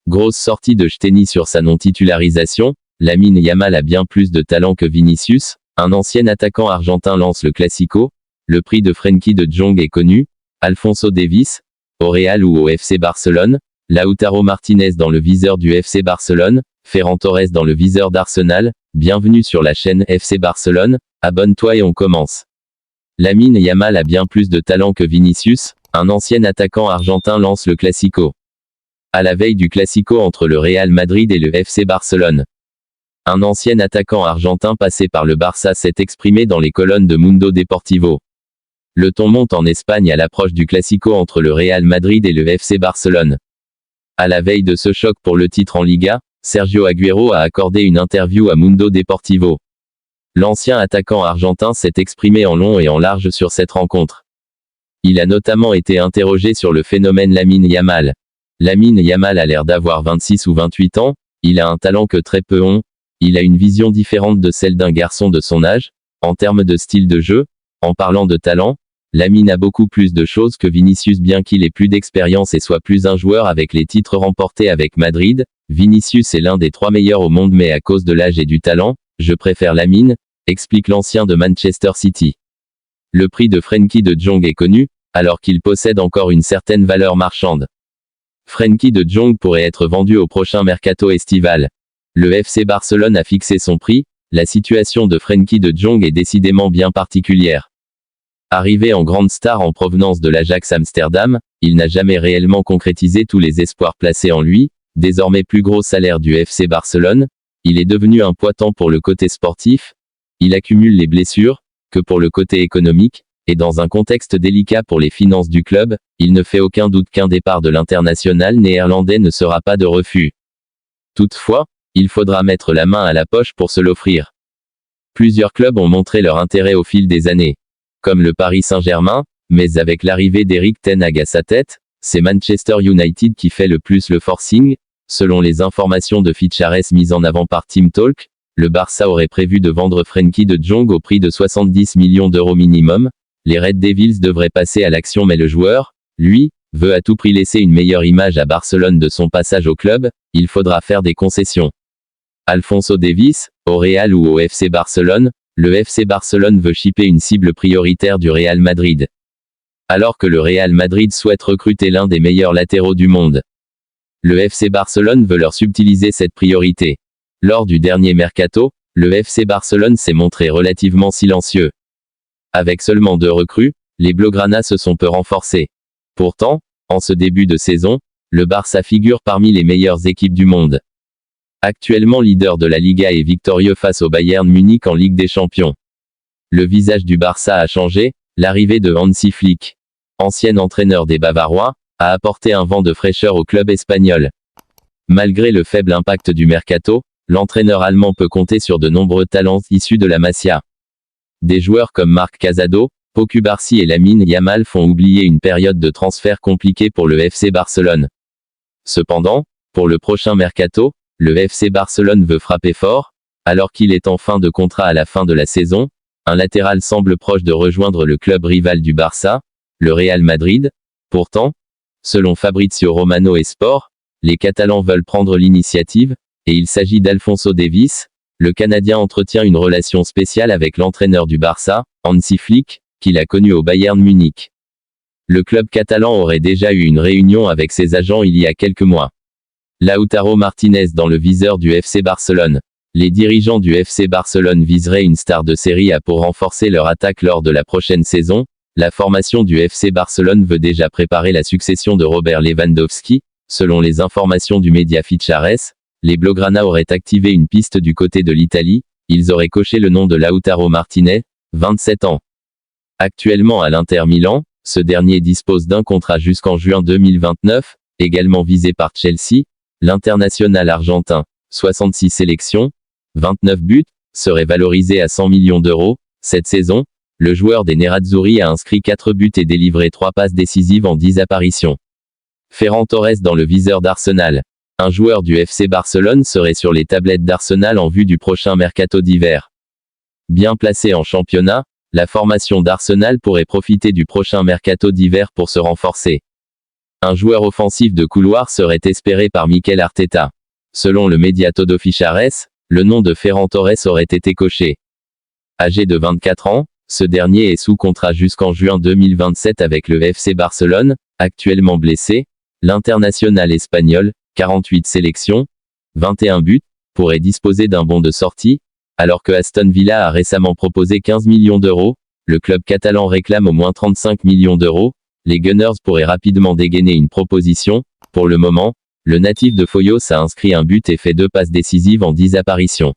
Grosse sortie de Ch'teni sur sa non-titularisation, Lamine Yamal a bien plus de talent que Vinicius, un ancien attaquant argentin lance le Classico, le prix de Frenkie de Jong est connu, Alphonso Davies, au Real ou au FC Barcelone, Lautaro Martinez dans le viseur du FC Barcelone, Ferran Torres dans le viseur d'Arsenal, bienvenue sur la chaîne FC Barcelone, abonne-toi et on commence. Lamine Yamal a bien plus de talent que Vinicius, un ancien attaquant argentin lance le Classico. À la veille du Classico entre le Real Madrid et le FC Barcelone. Un ancien attaquant argentin passé par le Barça s'est exprimé dans les colonnes de Mundo Deportivo. Le ton monte en Espagne à l'approche du Classico entre le Real Madrid et le FC Barcelone. À la veille de ce choc pour le titre en Liga, Sergio Agüero a accordé une interview à Mundo Deportivo. L'ancien attaquant argentin s'est exprimé en long et en large sur cette rencontre. Il a notamment été interrogé sur le phénomène Lamine Yamal. Lamine Yamal a l'air d'avoir 26 ou 28 ans, il a un talent que très peu ont, il a une vision différente de celle d'un garçon de son âge, en termes de style de jeu, en parlant de talent, Lamine a beaucoup plus de choses que Vinicius bien qu'il ait plus d'expérience et soit plus un joueur avec les titres remportés avec Madrid, Vinicius est l'un des 3 meilleurs au monde mais à cause de l'âge et du talent, je préfère Lamine, explique l'ancien de Manchester City. Le prix de Frenkie de Jong est connu, alors qu'il possède encore une certaine valeur marchande. Frenkie de Jong pourrait être vendu au prochain mercato estival. Le FC Barcelone a fixé son prix, la situation de Frenkie de Jong est décidément bien particulière. Arrivé en grande star en provenance de l'Ajax Amsterdam, il n'a jamais réellement concrétisé tous les espoirs placés en lui, désormais plus gros salaire du FC Barcelone, il est devenu un poids tant pour le côté sportif, il accumule les blessures, que pour le côté économique, et dans un contexte délicat pour les finances du club, il ne fait aucun doute qu'un départ de l'international néerlandais ne sera pas de refus. Toutefois, il faudra mettre la main à la poche pour se l'offrir. Plusieurs clubs ont montré leur intérêt au fil des années. Comme le Paris Saint-Germain, mais avec l'arrivée d'Erik ten Hag à sa tête, c'est Manchester United qui fait le plus le forcing. Selon les informations de Fichares mises en avant par Team Talk, le Barça aurait prévu de vendre Frenkie de Jong au prix de 70 millions d'euros minimum. Les Red Devils devraient passer à l'action mais le joueur, lui, veut à tout prix laisser une meilleure image à Barcelone de son passage au club, il faudra faire des concessions. Alphonso Davies, au Real ou au FC Barcelone, le FC Barcelone veut shipper une cible prioritaire du Real Madrid. Alors que le Real Madrid souhaite recruter l'un des meilleurs latéraux du monde. Le FC Barcelone veut leur subtiliser cette priorité. Lors du dernier mercato, le FC Barcelone s'est montré relativement silencieux. Avec seulement 2 recrues, les Blaugrana se sont peu renforcés. Pourtant, en ce début de saison, le Barça figure parmi les meilleures équipes du monde. Actuellement leader de la Liga et victorieux face au Bayern Munich en Ligue des Champions. Le visage du Barça a changé, l'arrivée de Hansi Flick, ancien entraîneur des Bavarois, a apporté un vent de fraîcheur au club espagnol. Malgré le faible impact du mercato, l'entraîneur allemand peut compter sur de nombreux talents issus de la Masia. Des joueurs comme Marc Casado, Pau Cubarsí et Lamine Yamal font oublier une période de transfert compliquée pour le FC Barcelone. Cependant, pour le prochain mercato, le FC Barcelone veut frapper fort, alors qu'il est en fin de contrat à la fin de la saison, un latéral semble proche de rejoindre le club rival du Barça, le Real Madrid. Pourtant, selon Fabrizio Romano et Sport, les Catalans veulent prendre l'initiative, et il s'agit d'Alphonso Davies. Le Canadien entretient une relation spéciale avec l'entraîneur du Barça, Hansi Flick, qu'il a connu au Bayern Munich. Le club catalan aurait déjà eu une réunion avec ses agents il y a quelques mois. Lautaro Martinez dans le viseur du FC Barcelone. Les dirigeants du FC Barcelone viseraient une star de Série A pour renforcer leur attaque lors de la prochaine saison. La formation du FC Barcelone veut déjà préparer la succession de Robert Lewandowski. Selon les informations du média Fichares, les Blaugrana auraient activé une piste du côté de l'Italie, ils auraient coché le nom de Lautaro Martinez, 27 ans. Actuellement à l'Inter Milan, ce dernier dispose d'un contrat jusqu'en juin 2029, également visé par Chelsea, l'international argentin, 66 sélections, 29 buts, serait valorisé à 100 millions d'euros. Cette saison, le joueur des Nerazzurri a inscrit 4 buts et délivré 3 passes décisives en 10 apparitions. Ferran Torres dans le viseur d'Arsenal. Un joueur du FC Barcelone serait sur les tablettes d'Arsenal en vue du prochain mercato d'hiver. Bien placé en championnat, la formation d'Arsenal pourrait profiter du prochain mercato d'hiver pour se renforcer. Un joueur offensif de couloir serait espéré par Mikel Arteta. Selon le média Todo Fichares, le nom de Ferran Torres aurait été coché. Âgé de 24 ans, ce dernier est sous contrat jusqu'en juin 2027 avec le FC Barcelone, actuellement blessé. L'international espagnol, 48 sélections, 21 buts, pourrait disposer d'un bon de sortie, alors que Aston Villa a récemment proposé 15 millions d'euros, le club catalan réclame au moins 35 millions d'euros, les Gunners pourraient rapidement dégainer une proposition. Pour le moment, le natif de Foyos a inscrit un but et fait 2 passes décisives en 10 apparitions.